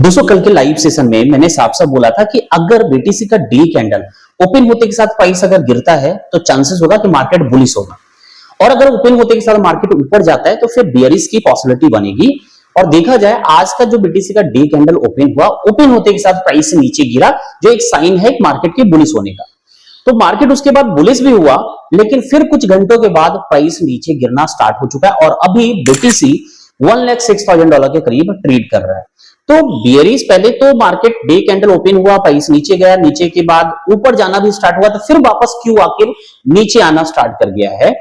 दोस्तों कल के लाइव सेशन में मैंने साफ साफ बोला था कि अगर बीटीसी का डी कैंडल ओपन होते के साथ प्राइस अगर गिरता है तो चांसेस होगा कि मार्केट बुलिश होगा, और अगर ओपन होते के साथ मार्केट ऊपर जाता है तो फिर बियरिश की पॉसिबिलिटी बनेगी। और देखा जाए आज का जो बीटीसी का डी कैंडल ओपन हुआ, ओपन होते के साथ प्राइस नीचे गिरा, जो एक साइन है मार्केट के बुलिश होने का। तो मार्केट उसके बाद बुलिश भी हुआ, लेकिन फिर कुछ घंटों के बाद प्राइस नीचे गिरना स्टार्ट हो चुका है और अभी बीटीसी $1,06,000 के करीब ट्रेड कर रहा है। तो बियरिश पहले तो मार्केट डे कैंडल ओपन हुआ, प्राइस नीचे गया, नीचे के बाद ऊपर जाना भी स्टार्ट हुआ, तो फिर वापस क्यों आके नीचे आना स्टार्ट कर गया है।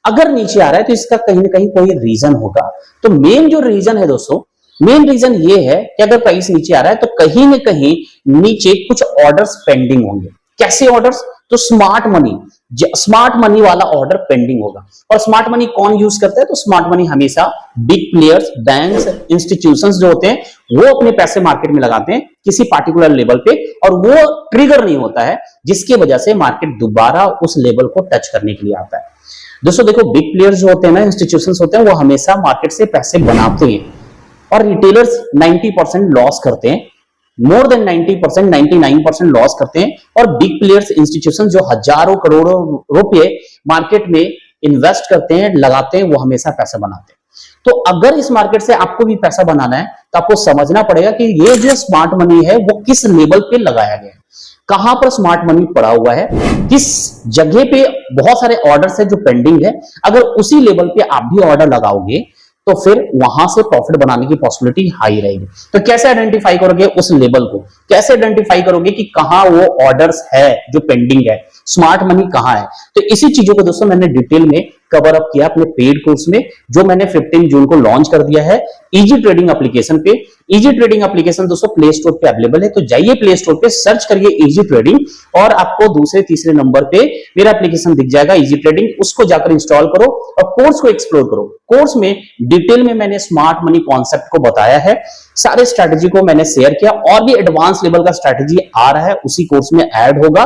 अगर नीचे आ रहा है तो इसका कहीं ना कहीं कोई रीजन होगा। तो मेन जो रीजन है दोस्तों, मेन रीजन ये है कि अगर प्राइस नीचे आ रहा है तो कहीं ना कहीं नीचे कुछ ऑर्डर्स पेंडिंग होंगे। कैसे ऑर्डर्स? तो स्मार्ट मनी वाला ऑर्डर पेंडिंग होगा। और स्मार्ट मनी कौन यूज करता है? तो स्मार्ट मनी हमेशा बिग प्लेयर्स, बैंक्स, इंस्टीट्यूशंस जो होते हैं वो अपने पैसे मार्केट में लगाते हैं किसी पार्टिकुलर लेवल पे, और वो ट्रिगर नहीं होता है जिसकी वजह से मार्केट दोबारा उस लेवल को टच करने के लिए आता है। दोस्तों देखो, बिग प्लेयर्स जो होते हैं ना, इंस्टीट्यूशंस होते हैं, वो हमेशा मार्केट से पैसे बनाते हैं, और रिटेलर्स 90% लॉस करते हैं, मोर देन 90%, 99% लॉस करते हैं। और बिग प्लेयर्स, इंस्टीट्यूशन जो हजारों करोड़ों रुपए मार्केट में इन्वेस्ट करते हैं, लगाते हैं, वो हमेशा पैसा बनाते हैं। तो अगर इस मार्केट से आपको भी पैसा बनाना है तो आपको समझना पड़ेगा कि ये जो स्मार्ट मनी है वो किस लेवल पे लगाया गया है, कहां पर स्मार्ट मनी पड़ा हुआ है, किस जगह पे बहुत सारे ऑर्डर्स है जो पेंडिंग है। अगर उसी लेवल पे आप भी ऑर्डर लगाओगे तो फिर वहां से प्रॉफिट बनाने की पॉसिबिलिटी हाई रहेगी। तो कैसे आइडेंटिफाई करोगे उस लेवल को? कैसे आइडेंटिफाई करोगे कि कहां वो ऑर्डर्स है जो पेंडिंग है, स्मार्ट मनी कहां है? तो इसी चीजों को दोस्तों मैंने डिटेल में कवर अप किया अपने पेड कोर्स में, जो मैंने 15 जून को लॉन्च कर दिया है इजी ट्रेडिंग एप्लीकेशन पे। इजी ट्रेडिंग एप्लीकेशन दोस्तों प्ले स्टोर पे अवेलेबल है, तो जाइए प्ले स्टोर पे, सर्च करिए इजी ट्रेडिंग, और आपको दूसरे तीसरे नंबर पे मेरा एप्लीकेशन दिख जाएगा इजी ट्रेडिंग। उसको जाकर इंस्टॉल करो और कोर्स को एक्सप्लोर करो। कोर्स में डिटेल में मैंने स्मार्ट मनी कॉन्सेप्ट को बताया है, सारे स्ट्रैटेजी को मैंने शेयर किया, और भी एडवांस लेवल का स्ट्रैटेजी आ रहा है उसी कोर्स में ऐड होगा,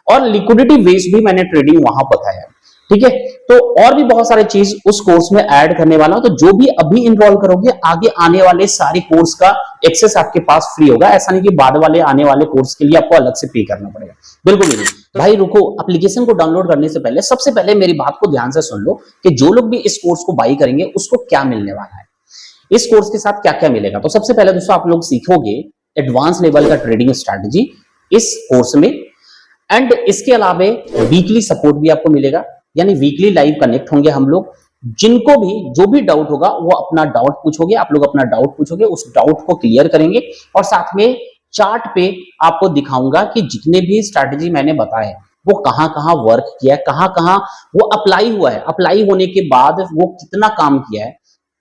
और लिक्विडिटी बेस भी मैंने ट्रेडिंग वहां बताया। ठीक है, तो और भी बहुत सारे चीज उस कोर्स में ऐड करने वाला हूं। तो जो भी अभी इनरोल करोगे, आगे आने वाले सारे कोर्स का एक्सेस आपके पास फ्री होगा। ऐसा नहीं कि बाद वाले आने वाले कोर्स के लिए आपको अलग से पे करना पड़ेगा, बिल्कुल नहीं। तो भाई रुको, एप्लीकेशन को डाउनलोड करने से पहले सबसे पहले मेरी बात को ध्यान से सुन लो कि जो लोग भी इस कोर्स को बाई करेंगे उसको क्या मिलने वाला है, इस कोर्स के साथ क्या क्या मिलेगा। तो सबसे पहले दोस्तों आप लोग सीखोगे एडवांस लेवल का ट्रेडिंग स्ट्रैटेजी इस कोर्स में, एंड इसके अलावा वीकली सपोर्ट भी आपको मिलेगा, यानी वीकली लाइव कनेक्ट होंगे हम लोग। जिनको भी जो भी डाउट होगा वो अपना डाउट पूछोगे, आप लोग अपना डाउट पूछोगे, उस डाउट को क्लियर करेंगे, और साथ में चार्ट पे आपको दिखाऊंगा कि जितने भी स्ट्रैटेजी मैंने बताए वो कहां कहां वर्क किया है, कहां कहां वो अप्लाई हुआ है, अप्लाई होने के बाद वो कितना काम किया है,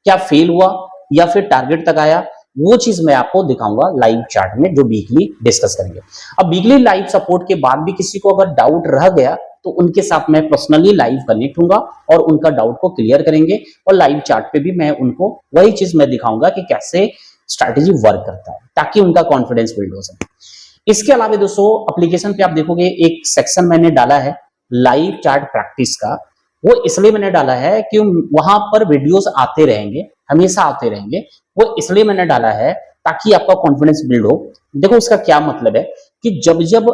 क्या फेल हुआ या फिर टारगेट तक आया, वो चीज मैं आपको दिखाऊंगा लाइव चार्ट में, जो वीकली डिस्कस करेंगे। अब वीकली लाइव सपोर्ट के बाद भी किसी को अगर डाउट रह गया तो उनके साथ मैं पर्सनली लाइव कनेक्ट होऊंगा और उनका डाउट को क्लियर करेंगे, और लाइव चार्ट पे भी मैं उनको वही चीज मैं दिखाऊंगा कि कैसे स्ट्रैटेजी वर्क करता है, ताकि उनका कॉन्फिडेंस बिल्ड हो सके। इसके अलावा दोस्तों एप्लीकेशन पे आप देखोगे एक सेक्शन मैंने डाला है लाइव चार्ट प्रैक्टिस का। वो इसलिए मैंने डाला है कि वहां पर वीडियोस आते रहेंगे, हमेशा आते रहेंगे। वो इसलिए मैंने डाला है ताकि आपका कॉन्फिडेंस बिल्ड हो। देखो इसका क्या मतलब है कि जब जब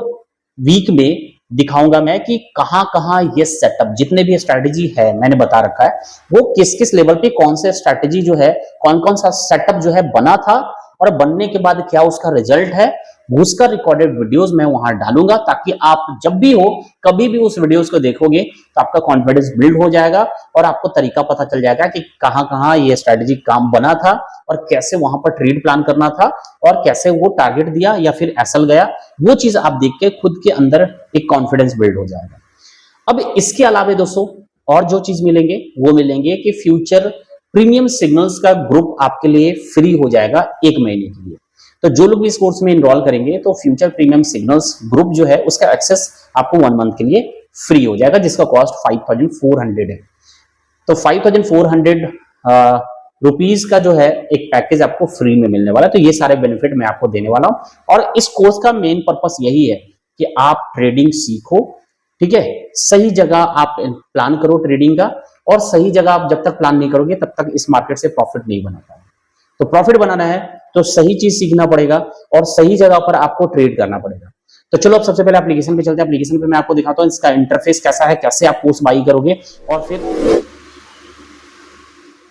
वीक में दिखाऊंगा मैं कि कहां कहां ये सेटअप, जितने भी स्ट्रैटेजी है मैंने बता रखा है, वो किस किस लेवल पे कौन से स्ट्रैटेजी जो है, कौन कौन सा सेटअप जो है बना था, और बनने के बाद क्या उसका रिजल्ट है, उसका रिकॉर्डेड वीडियोस मैं वहां डालूंगा, ताकि आप जब भी हो कभी भी उस वीडियोस को देखोगे तो आपका कॉन्फिडेंस बिल्ड हो जाएगा, और आपको तरीका पता चल जाएगा कि कहां कहां ये स्ट्रैटेजी काम बना था, और कैसे वहां पर ट्रेड प्लान करना था, और कैसे वो टारगेट दिया या फिर एसएल गया। वो चीज आप देख के खुद के अंदर एक कॉन्फिडेंस बिल्ड हो जाएगा। अब इसके अलावा दोस्तों और जो चीज मिलेंगे वो मिलेंगे कि फ्यूचर प्रीमियम सिग्नल्स का ग्रुप आपके लिए फ्री हो जाएगा 1 महीने के लिए। तो जो लोग भी इस कोर्स में इनरोल करेंगे तो फ्यूचर प्रीमियम सिग्नल्स ग्रुप जो है उसका एक्सेस आपको 1 मंथ के लिए फ्री हो जाएगा, जिसका कॉस्ट 5400 है। तो 5400 रुपीज का जो है एक पैकेज आपको फ्री में मिलने वाला है। तो ये सारे बेनिफिट मैं आपको देने वाला हूं, और इस कोर्स का मेन पर्पस यही है कि आप ट्रेडिंग सीखो। ठीक है, सही जगह आप प्लान करो ट्रेडिंग का, और सही जगह आप जब तक प्लान नहीं करोगे तब तक इस मार्केट से प्रॉफिट नहीं बना पाओगे। तो प्रॉफिट बनाना है तो सही चीज सीखना पड़ेगा और सही जगह पर आपको ट्रेड करना पड़ेगा। तो चलो अब सबसे पहले एप्लीकेशन पे चलते हैं। एप्लीकेशन पे मैं आपको दिखाता हूँ इसका इंटरफेस कैसा है, कैसे आप कोर्स बाई करोगे। और फिर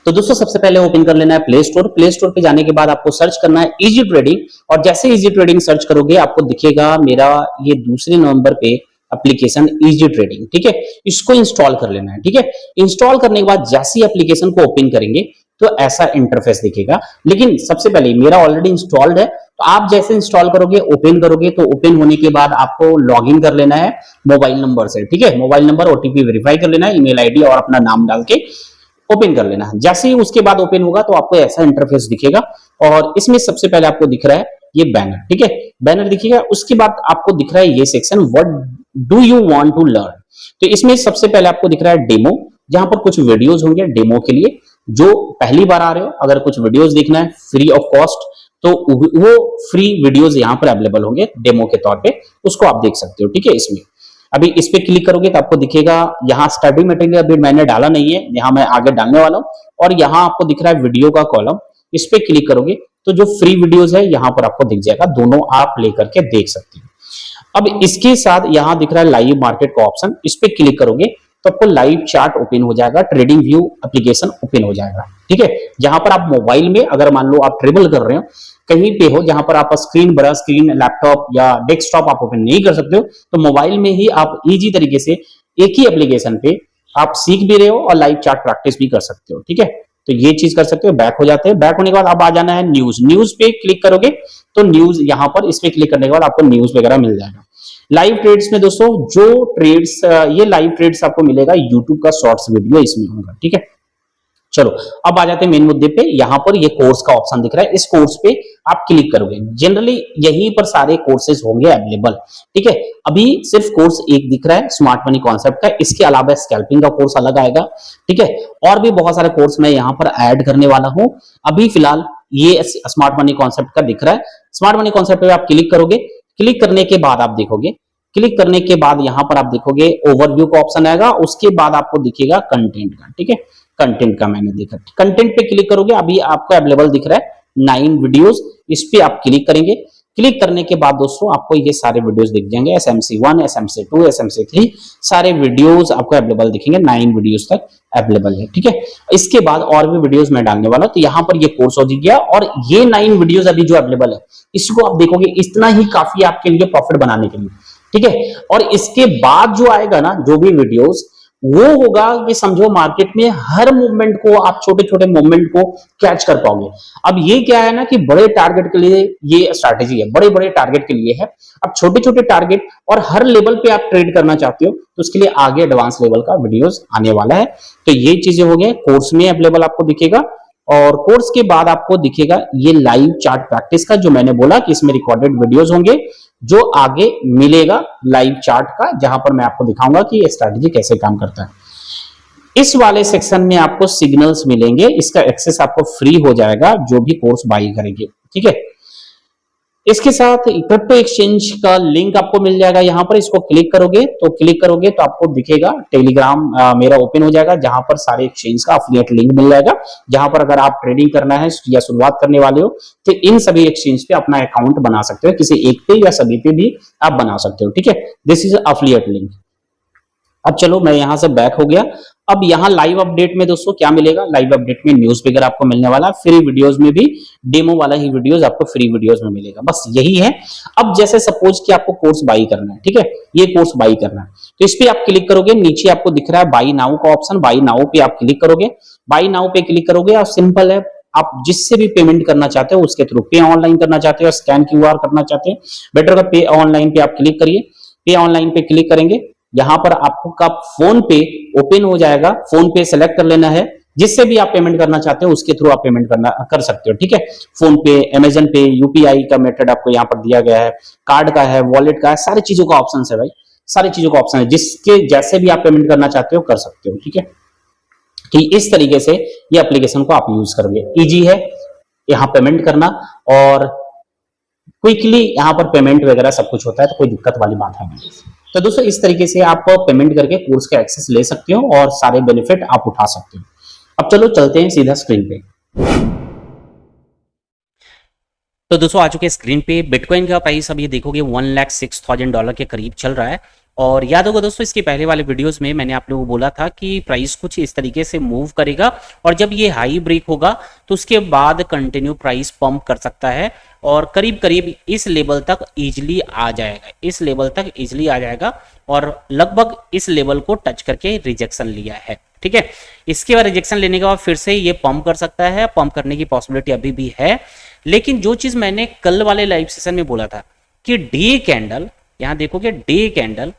तो दोस्तों सबसे पहले ओपन कर लेना है प्ले स्टोर। प्ले स्टोर पे जाने के बाद आपको सर्च करना है इजी ट्रेडिंग, और जैसे इजी ट्रेडिंग सर्च करोगे आपको दिखेगा मेरा ये दूसरे नंबर पे एप्लीकेशन इजी ट्रेडिंग, ठीक है। इसको इंस्टॉल कर लेना है, ठीक है। इंस्टॉल करने के बाद जैसे ही एप्लीकेशन को ओपन करेंगे तो ऐसा इंटरफेस दिखेगा। लेकिन सबसे पहले मेरा ऑलरेडी इंस्टॉल्ड है, तो आप जैसे इंस्टॉल करोगे, ओपन करोगे, तो ओपन होने के बाद आपको लॉग इन कर लेना है मोबाइल नंबर से, ठीक है। मोबाइल नंबर, ओटीपी वेरीफाई कर लेना है, ईमेल आईडी और अपना नाम डाल के ओपन कर लेना है। जैसे ही उसके बाद ओपन होगा तो आपको ऐसा इंटरफेस दिखेगा, और इसमें सबसे पहले आपको दिख रहा है ये बैनर, ठीक है। बैनर दिखेगा, उसके बाद आपको दिख रहा है ये section what do you want to learn. तो इसमें सबसे पहले आपको दिख रहा है डेमो, जहां पर कुछ वीडियोस होंगे डेमो के लिए। जो पहली बार आ रहे हो, अगर कुछ वीडियोस देखना है फ्री ऑफ कॉस्ट, तो वो फ्री वीडियोस यहाँ पर अवेलेबल होंगे डेमो के तौर पे, उसको आप देख सकते हो, ठीक है। इसमें अभी इस पे क्लिक करोगे तो आपको दिखेगा यहाँ स्टडी मटेरियल अभी मैंने डाला नहीं है, यहाँ मैं आगे डालने वाला हूँ। और यहाँ आपको दिख रहा है वीडियो का कॉलम, इस पे क्लिक करोगे तो जो फ्री वीडियोस है यहाँ पर आपको दिख जाएगा, दोनों आप लेकर के देख सकते हो। अब इसके साथ यहाँ दिख रहा है लाइव मार्केट का ऑप्शन, इस पे क्लिक करोगे तो आपको लाइव चार्ट ओपन हो जाएगा, ट्रेडिंग व्यू एप्लीकेशन ओपन हो जाएगा, ठीक है। जहां पर आप मोबाइल में अगर मान लो आप ट्रेवल कर रहे हो, कहीं पे हो जहां पर आप स्क्रीन, बड़ा स्क्रीन, लैपटॉप या डेस्कटॉप आप ओपन नहीं कर सकते हो, तो मोबाइल में ही आप इजी तरीके से एक ही एप्लीकेशन पे आप सीख भी रहे हो और लाइव चार्ट प्रैक्टिस भी कर सकते हो, ठीक है। तो ये चीज कर सकते हो। बैक हो जाते हैं, बैक होने के बाद अब आ जाना है न्यूज। न्यूज पे क्लिक करोगे तो न्यूज यहाँ पर इस पे क्लिक करने के बाद आपको न्यूज वगैरह मिल जाएगा। लाइव ट्रेड्स में दोस्तों जो ट्रेड्स, ये लाइव ट्रेड्स आपको मिलेगा यूट्यूब का शॉर्ट्स वीडियो इसमें होगा, ठीक है। चलो अब आ जाते हैं मेन मुद्दे पे। यहाँ पर ये कोर्स का ऑप्शन दिख रहा है, इस कोर्स पे आप क्लिक करोगे। जनरली यहीं पर सारे कोर्सेज होंगे अवेलेबल, ठीक है। अभी सिर्फ कोर्स एक दिख रहा है स्मार्ट मनी कॉन्सेप्ट का, इसके अलावा स्कैल्पिंग का कोर्स अलग आएगा, ठीक है। और भी बहुत सारे कोर्स मैं यहाँ पर ऐड करने वाला हूँ। अभी फिलहाल ये स्मार्ट मनी कॉन्सेप्ट का दिख रहा है। स्मार्ट मनी कॉन्सेप्ट पे आप क्लिक करोगे, क्लिक करने के बाद आप देखोगे, क्लिक करने के बाद यहां पर आप देखोगे ओवरव्यू का ऑप्शन आएगा, उसके बाद आपको दिखेगा कंटेंट का, ठीक है। कंटेंट का मैंने देखा, कंटेंट पे क्लिक करोगे, अभी आपको अवेलेबल दिख रहा है 9 वीडियोस, इस पे आप क्लिक करेंगे। क्लिक करने के बाद दोस्तों आपको ये सारे वीडियोस दिख जाएंगे, SMC1, SMC2, SMC3 सारे वीडियोस आपको अवेलेबल दिखेंगे, 9 वीडियोस तक अवेलेबल है, ठीक है। इसके बाद और भी वीडियोस मैं डालने वाला हूं, तो यहाँ पर ये कोर्स हो गया, और ये 9 वीडियोस अभी जो अवेलेबल है इसको आप देखोगे, इतना ही काफी आपके लिए प्रॉफिट बनाने के लिए, ठीक है। और इसके बाद जो आएगा ना जो भी वीडियोस, वो होगा कि समझो मार्केट में हर मूवमेंट को आप छोटे छोटे मूवमेंट को कैच कर पाओगे। अब ये क्या है ना कि बड़े टारगेट के लिए ये स्ट्रैटेजी है, बड़े बड़े टारगेट के लिए है। अब छोटे छोटे टारगेट और हर लेवल पे आप ट्रेड करना चाहते हो तो उसके लिए आगे एडवांस लेवल का वीडियोस आने वाला है। तो ये चीजें हो गए, कोर्स में अवेलेबल आपको दिखेगा। और कोर्स के बाद आपको दिखेगा ये लाइव चार्ट प्रैक्टिस का, जो मैंने बोला कि इसमें रिकॉर्डेड वीडियोस होंगे, जो आगे मिलेगा लाइव चार्ट का, जहां पर मैं आपको दिखाऊंगा कि ये स्ट्रैटेजी कैसे काम करता है। इस वाले सेक्शन में आपको सिग्नल्स मिलेंगे, इसका एक्सेस आपको फ्री हो जाएगा जो भी कोर्स बाई करेंगे, ठीक है। इसके साथ क्रिप्टो एक्सचेंज का लिंक आपको मिल जाएगा, यहाँ पर इसको क्लिक करोगे तो आपको दिखेगा टेलीग्राम मेरा ओपन हो जाएगा, जहां पर सारे एक्सचेंज का अफिलिएट लिंक मिल जाएगा, जहां पर अगर आप ट्रेडिंग करना है या शुरुआत करने वाले हो तो इन सभी एक्सचेंज पे अपना अकाउंट बना सकते हो, किसी एक पे या सभी पे भी आप बना सकते हो, ठीक है। This is affiliate link. अब चलो मैं यहां से बैक हो गया। अब यहाँ लाइव अपडेट में दोस्तों क्या मिलेगा, लाइव अपडेट में न्यूज पेपर आपको मिलने वाला, फ्री वीडियोस में भी डेमो वाला ही वीडियोस आपको फ्री वीडियोस में मिलेगा, बस यही है। अब जैसे सपोज कि आपको कोर्स बाई करना है, ठीक है, ये कोर्स बाई करना है, तो इस पे आप क्लिक करोगे, नीचे आपको दिख रहा है बाई नाउ का ऑप्शन, बाई नाउ पे आप क्लिक करोगे। बाई नाउ पे क्लिक करोगे और सिंपल है, आप जिससे भी पेमेंट करना चाहते हो उसके थ्रू, पे ऑनलाइन करना चाहते हो, स्कैन QR करना चाहते हो, बेटर का पे ऑनलाइन पे आप क्लिक करिए। पे ऑनलाइन पे क्लिक करेंगे, यहां पर आपको का फोन पे ओपन हो जाएगा, फोन पे सेलेक्ट कर लेना है, जिससे भी आप पेमेंट करना चाहते हो उसके थ्रू आप पेमेंट कर सकते हो, ठीक है। फोन पे, अमेजन पे, UPI का मेथड आपको यहाँ पर दिया गया है, कार्ड का है, वॉलेट का है, सारी चीजों का ऑप्शन है भाई, सारी चीजों का ऑप्शन है, जिसके जैसे भी आप पेमेंट करना चाहते हो कर सकते हो, ठीक है। कि इस तरीके से ये एप्लीकेशन को आप यूज करोगे, इजी है यहाँ पेमेंट करना, और क्विकली यहाँ पर पेमेंट वगैरह सब कुछ होता है, तो कोई दिक्कत वाली बात है नहीं। तो दोस्तों इस तरीके से आप पेमेंट करके कोर्स का एक्सेस ले सकते हो और सारे बेनिफिट आप उठा सकते हो। अब चलो चलते हैं सीधा स्क्रीन पे। तो दोस्तों आ चुके स्क्रीन पे बिटकॉइन का प्राइस अब ये देखोगे $1,06,000 के करीब चल रहा है। और याद होगा दोस्तों इसके पहले वाले वीडियोस में मैंने आप लोगों को बोला था कि प्राइस कुछ इस तरीके से मूव करेगा और जब ये हाई ब्रेक होगा तो उसके बाद कंटिन्यू प्राइस पंप कर सकता है और करीब करीब इस लेवल तक इजीली आ जाएगा, इस लेवल तक इजीली आ जाएगा और लगभग इस लेवल को टच करके रिजेक्शन लिया है। ठीक है, इसके बाद रिजेक्शन लेने के बाद फिर से ये पंप कर सकता है, पंप करने की पॉसिबिलिटी अभी भी है। लेकिन जो चीज मैंने कल वाले लाइव सेशन में बोला था कि डे कैंडल, यहां देखोगे डे कैंडल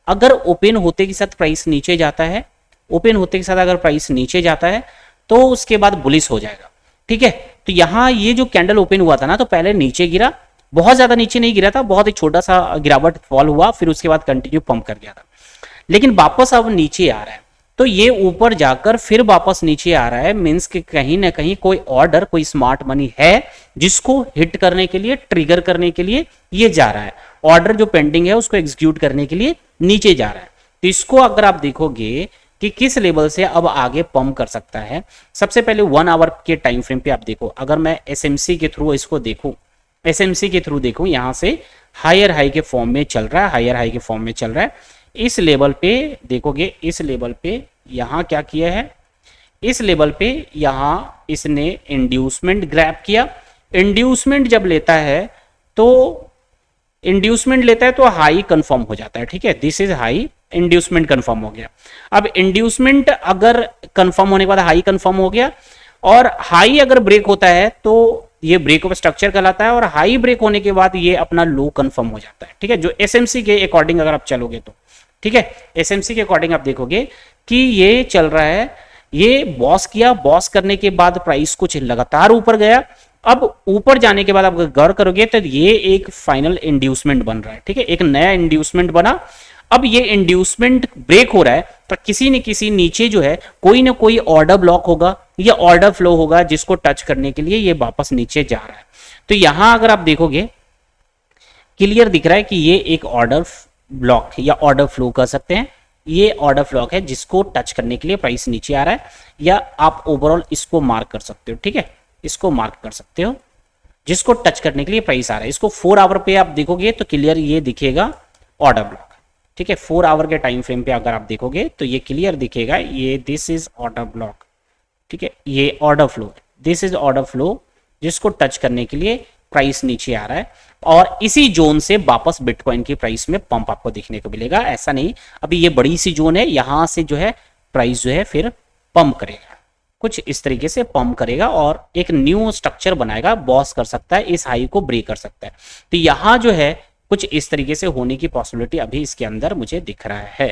अगर ओपन होते के साथ प्राइस नीचे जाता है, ओपन होते के साथ अगर प्राइस नीचे जाता है तो उसके बाद बुलिश हो जाएगा। ठीक है, तो यहां ये जो कैंडल ओपन हुआ था ना तो पहले नीचे गिरा, बहुत ज्यादा नीचे नहीं गिरा था, बहुत ही छोटा सा गिरावट फॉल हुआ, फिर उसके बाद कंटिन्यू पंप कर गया था, लेकिन वापस अब नीचे आ रहा है। तो ये ऊपर जाकर फिर वापस नीचे आ रहा है, मींस कि कहीं ना कहीं कोई ऑर्डर, कोई स्मार्ट मनी है जिसको हिट करने के लिए, ट्रिगर करने के लिए ये जा रहा है। ऑर्डर जो पेंडिंग है उसको एग्जीक्यूट करने के लिए नीचे जा रहा है। तो इसको अगर आप देखोगे कि किस लेवल से अब आगे पंप कर सकता है, सबसे पहले 1 आवर के टाइम फ्रेम पे आप देखो। अगर मैं एसएमसी के थ्रू इसको देखूं, एसएमसी के थ्रू देखूं, यहां से हायर हाई के फॉर्म में चल रहा है, हायर हाई के फॉर्म में चल रहा है। इस लेवल पे देखोगे, इस लेवल पे यहां क्या किया है, इस लेवल पे यहां इसने इंड्यूसमेंट ग्रैब किया। इंड्यूसमेंट जब लेता है तो इंड्यूसमेंट लेता है तो हाई कंफर्म हो जाता है। ठीक है, this is high, inducement confirm हो गया। अब इंड्यूसमेंट अगर कंफर्म होने के बाद हाई कंफर्म हो गया और हाई अगर ब्रेक होता है तो ये ब्रेक ऑफ स्ट्रक्चर कहलाता है और हाई ब्रेक होने के बाद ये अपना लो कंफर्म हो जाता है। ठीक है, जो एसएमसी के अकॉर्डिंग अगर आप चलोगे तो, ठीक है, एसएमसी के अकॉर्डिंग आप देखोगे कि ये चल रहा है, ये बॉस किया, बॉस करने के बाद प्राइस कुछ लगातार ऊपर गया। अब ऊपर जाने के बाद आप गौर करोगे तो ये एक फाइनल इंड्यूसमेंट बन रहा है। ठीक है, एक नया इंड्यूसमेंट बना। अब ये इंड्यूसमेंट ब्रेक हो रहा है तो किसी न किसी नीचे जो है कोई ना कोई ऑर्डर ब्लॉक होगा या ऑर्डर फ्लो होगा जिसको टच करने के लिए ये वापस नीचे जा रहा है। तो यहां अगर आप देखोगे क्लियर दिख रहा है कि ये एक ऑर्डर ब्लॉक या ऑर्डर फ्लो कर सकते हैं, ये ऑर्डर फ्लॉक है जिसको टच करने के लिए प्राइस नीचे आ रहा है, या आप ओवरऑल इसको मार्क कर सकते हो। ठीक है, इसको मार्क कर सकते हो जिसको टच करने के लिए प्राइस आ रहा है। इसको 4 आवर पे आप देखोगे तो क्लियर ये दिखेगा ऑर्डर ब्लॉक। ठीक है, 4 आवर के टाइम फ्रेम पे अगर आप देखोगे तो ये क्लियर दिखेगा, ये दिस इज ऑर्डर ब्लॉक। ठीक है, ये order flow, this is order flow जिसको टच करने के लिए प्राइस नीचे आ रहा है और इसी जोन से वापस बिटकॉइन की प्राइस में पंप आपको देखने को मिलेगा। ऐसा नहीं, अभी ये बड़ी सी जोन है, यहां से जो है प्राइस जो है फिर पंप करेगा, कुछ इस तरीके से पंप करेगा और एक न्यू स्ट्रक्चर बनाएगा, बॉस कर सकता है, इस हाई को ब्रेक कर सकता है। तो यहां जो है कुछ इस तरीके से होने की पॉसिबिलिटी अभी इसके अंदर मुझे दिख रहा है।